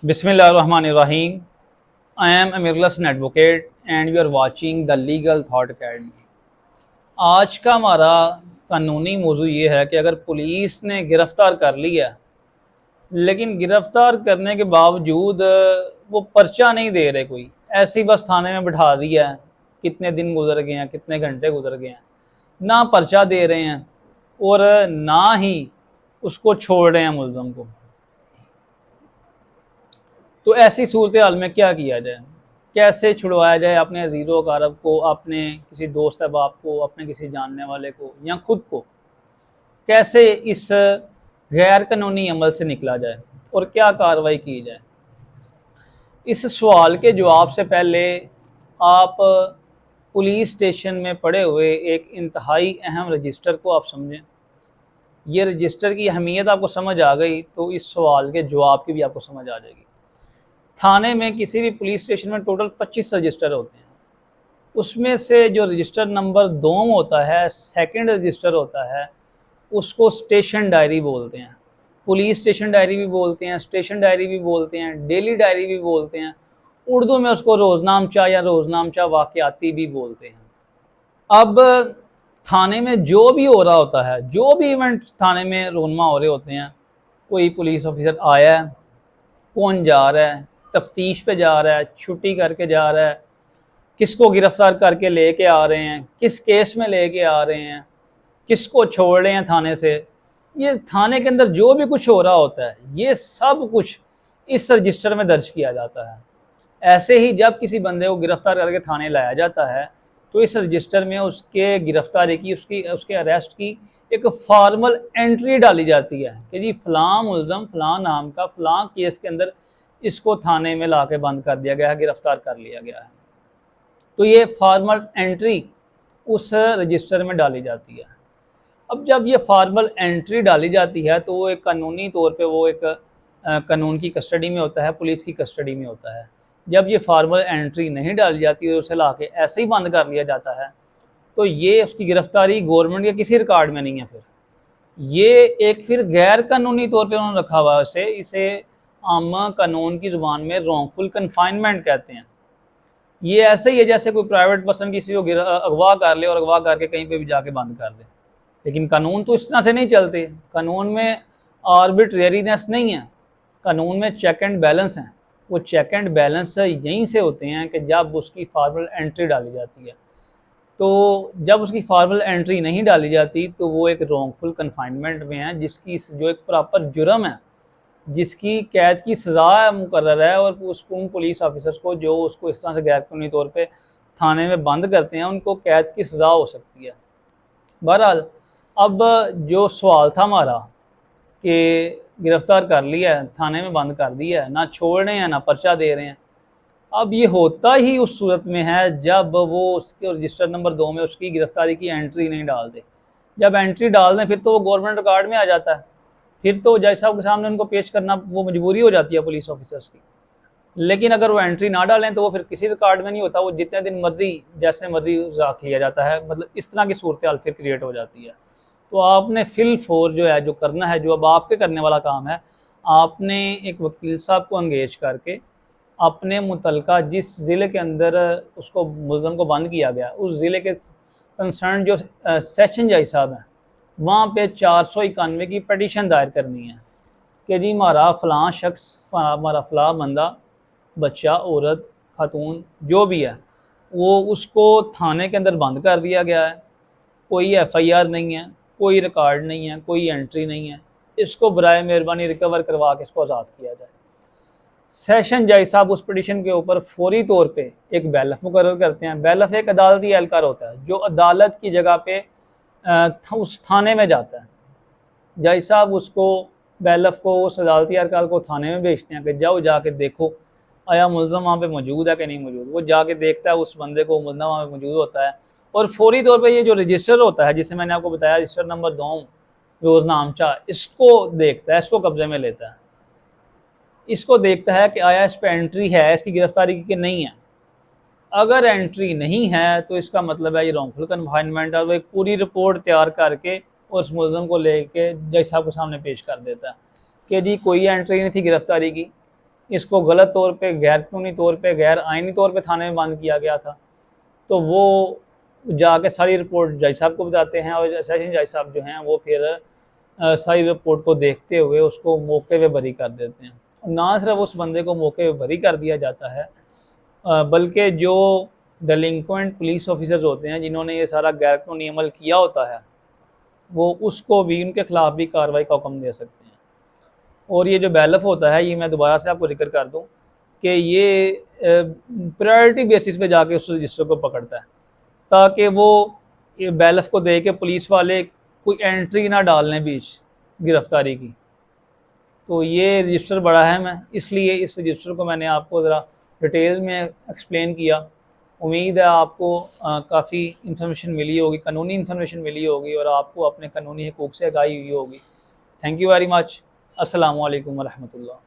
Bismillahirrahmanirrahim. I am Amirullah, an advocate, and you are watching the Legal Thought Academy. आज का हमारा कानूनी मौजू ये है कि अगर पुलिस ने गिरफ़्तार कर लिया लेकिन गिरफ़्तार करने के बावजूद वो पर्चा नहीं दे रहे, कोई ऐसे ही बस थाने में बिठा दिया है, कितने दिन गुजर गए हैं, कितने घंटे गुजर गए हैं, ना पर्चा दे रहे हैं और ना ही उसको छोड़ रहे हैं मुलज़म को। तो ऐसी सूरत हाल में क्या किया जाए, कैसे छुड़वाया जाए अपने अजीज़ो अकारब को, अपने किसी दोस्त अहबाब को, अपने किसी जानने वाले को या खुद को, कैसे इस गैर कानूनी अमल से निकला जाए और क्या कार्रवाई की जाए। इस सवाल के जवाब से पहले आप पुलिस स्टेशन में पड़े हुए एक इंतहाई अहम रजिस्टर को आप समझें। ये रजिस्टर की अहमियत आपको समझ आ गई तो इस सवाल के जवाब की भी आपको समझ आ जाएगी। थाने में किसी भी पुलिस स्टेशन में टोटल 25 रजिस्टर होते हैं। उसमें से जो रजिस्टर नंबर 2 होता है, सेकंड रजिस्टर होता है, उसको स्टेशन डायरी बोलते हैं। पुलिस स्टेशन डायरी भी बोलते हैं, स्टेशन डायरी भी बोलते हैं, डेली डायरी भी बोलते हैं। उर्दू में उसको रोज़नामचा या रोज़नामचा वाक़याती भी बोलते हैं। अब थाने में जो भी हो रहा होता है, जो भी इवेंट थाने में रोनमा हो रहे होते हैं, कोई पुलिस ऑफिसर आया है, कौन जा रहा है, तफ्तीश पे जा रहा है, छुट्टी करके जा रहा है, किसको गिरफ्तार करके लेके आ रहे हैं, किस केस में लेके आ रहे हैं, किसको छोड़ रहे हैं थाने से, ये थाने के अंदर जो भी कुछ हो रहा होता है ये सब कुछ इस रजिस्टर में दर्ज किया जाता है। ऐसे ही जब किसी बंदे को गिरफ्तार करके थाने लाया जाता है तो इस रजिस्टर में उसके गिरफ्तारी की, उसके अरेस्ट की एक फॉर्मल एंट्री डाली जाती है कि जी फ़लाँ मुल्ज़म फ़लाँ नाम का फ़लाँ केस के अंदर इसको थाने में ला के बंद कर दिया गया है, गिरफ़्तार कर लिया गया है। तो ये फॉर्मल एंट्री उस रजिस्टर में डाली जाती है। अब जब ये फॉर्मल एंट्री डाली जाती है तो वो एक कानूनी तौर पे वो एक कानून की कस्टडी में होता है, पुलिस की कस्टडी में होता है। जब ये फॉर्मल एंट्री नहीं डाली जाती और उसे ला के ऐसे ही बंद कर लिया जाता है तो ये उसकी गिरफ़्तारी गवर्नमेंट के किसी रिकॉर्ड में नहीं है। फिर ये एक फिर गैर कानूनी तौर पे उन्होंने रखा हुआ है। इसे आम कानून की ज़ुबान में रॉन्गफुल कन्फाइनमेंट कहते हैं। ये ऐसे ही है जैसे कोई प्राइवेट पर्सन किसी को अगवा कर ले और अगवा करके कहीं पे भी जाके बंद कर दे। लेकिन कानून तो इस तरह से नहीं चलते। कानून में आर्बिट्रेरीनेस नहीं है, कानून में चेक एंड बैलेंस हैं। वो चेक एंड बैलेंस यहीं से होते हैं कि जब उसकी फॉर्मल एंट्री डाली जाती है। तो जब उसकी फॉर्मल एंट्री नहीं डाली जाती तो वो एक रॉन्गफुल कन्फाइनमेंट में है, जिसकी जो एक प्रॉपर जुर्म है, जिसकी कैद की सज़ा मुकर्रर है। और उन पुलिस ऑफिसर्स को जो उसको इस तरह से गैर कानूनी तौर पे थाने में बंद करते हैं उनको कैद की सज़ा हो सकती है। बहरहाल अब जो सवाल था हमारा कि गिरफ़्तार कर लिया है, थाने में बंद कर दिया है, ना छोड़ रहे हैं ना पर्चा दे रहे हैं। अब ये होता ही उस सूरत में है जब वो उसके रजिस्टर नंबर 2 में उसकी गिरफ़्तारी की एंट्री नहीं डाल दे। जब एंट्री डाल दें फिर तो वो गवर्नमेंट रिकॉर्ड में आ जाता है। फिर तो जज साहब के सामने उनको पेश करना वो मजबूरी हो जाती है पुलिस ऑफिसर्स की। लेकिन अगर वो एंट्री ना डालें तो वो फिर किसी रिकॉर्ड में नहीं होता, वो जितने दिन मर्जी जैसे मर्जी रख लिया जाता है। मतलब इस तरह की सूरत हाल फिर क्रिएट हो जाती है। तो आपने फिल फोर जो है, जो करना है, जो अब आपके करने वाला काम है, आपने एक वकील साहब को एंगेज करके अपने मुतलका जिस ज़िले के अंदर उसको मुल्ज़म को बंद किया गया उस ज़िले के कंसर्न जो सेशन जज साहब हैं वहाँ पे 491 की पटिशन दायर करनी है कि जी हमारा फ़लाँ शख्स, हमारा फ़लाँ बंदा, बच्चा, औरत, खातून जो भी है, वो उसको थाने के अंदर बंद कर दिया गया है। कोई FIR नहीं है, कोई रिकॉर्ड नहीं है, कोई एंट्री नहीं है। इसको बराए मेहरबानी रिकवर करवा के इसको आज़ाद किया जाए। सेशन जज साहब उस पटिशन के ऊपर फौरी तौर पे एक बैलफ मुकर्रर करते हैं। बैलफ एक अदालती एहलकार होता है जो अदालत की जगह पे उस थाने में जाता है। जज साहब उसको बैलफ को, उस अदालती एहलकार को थाने में भेजते हैं कि जाओ जाके देखो आया मुल्ज़म वहाँ पे मौजूद है कि नहीं मौजूद। वो जाके देखता है उस बंदे को, मुल्ज़म वहाँ पे मौजूद होता है और फौरी तौर पे ये जो रजिस्टर होता है जिसे मैंने आपको बताया, रजिस्टर नंबर 2 रोज़नामचा, इसको देखता है, इसको कब्जे में लेता है। इसको देखता है कि आया इस पर एंट्री है इसकी गिरफ्तारी की कि नहीं है। अगर एंट्री नहीं है तो इसका मतलब है ये रॉन्गफुल कन्फाइनमेंट है। वो एक पूरी रिपोर्ट तैयार करके उस मुल्ज़म को लेके जज साहब के सामने पेश कर देता है कि जी कोई एंट्री नहीं थी गिरफ्तारी की, इसको गलत तौर पे, गैर कानूनी तौर पे, गैर आइनी तौर पे थाने में बंद किया गया था। तो वो जाके सारी रिपोर्ट जज साहब को बताते हैं और सेशन जज साहब जो हैं वो फिर सारी रिपोर्ट को देखते हुए उसको मौके पे बरी कर देते हैं। ना सिर्फ उस बंदे को मौके पे बरी कर दिया जाता है, बल्कि जो डेलिंक्वेंट पुलिस ऑफिसर्स होते हैं जिन्होंने ये सारा गैर कानूनी अमल किया होता है, वो उसको भी, उनके खिलाफ भी कार्रवाई का हुक्म दे सकते हैं। और ये जो बैलफ होता है, ये मैं दोबारा से आपको जिक्र कर दूं कि ये प्रायोरिटी बेसिस पे जाके उस रजिस्टर को पकड़ता है, ताकि वो ये बैलफ को दे के पुलिस वाले कोई एंट्री ना डालने बीच गिरफ्तारी की। तो ये रजिस्टर बड़ा अहम है, इसलिए इस रजिस्टर को मैंने आपको ज़रा डिटेल में एक्सप्लेन किया। उम्मीद है आपको काफ़ी इन्फॉर्मेशन मिली होगी, कानूनी इन्फॉर्मेशन मिली होगी और आपको अपने कानूनी हकूक़ से आगाही हुई होगी। Thank you very much. अस्सलामु अलैकुम वरहमतुल्लाह।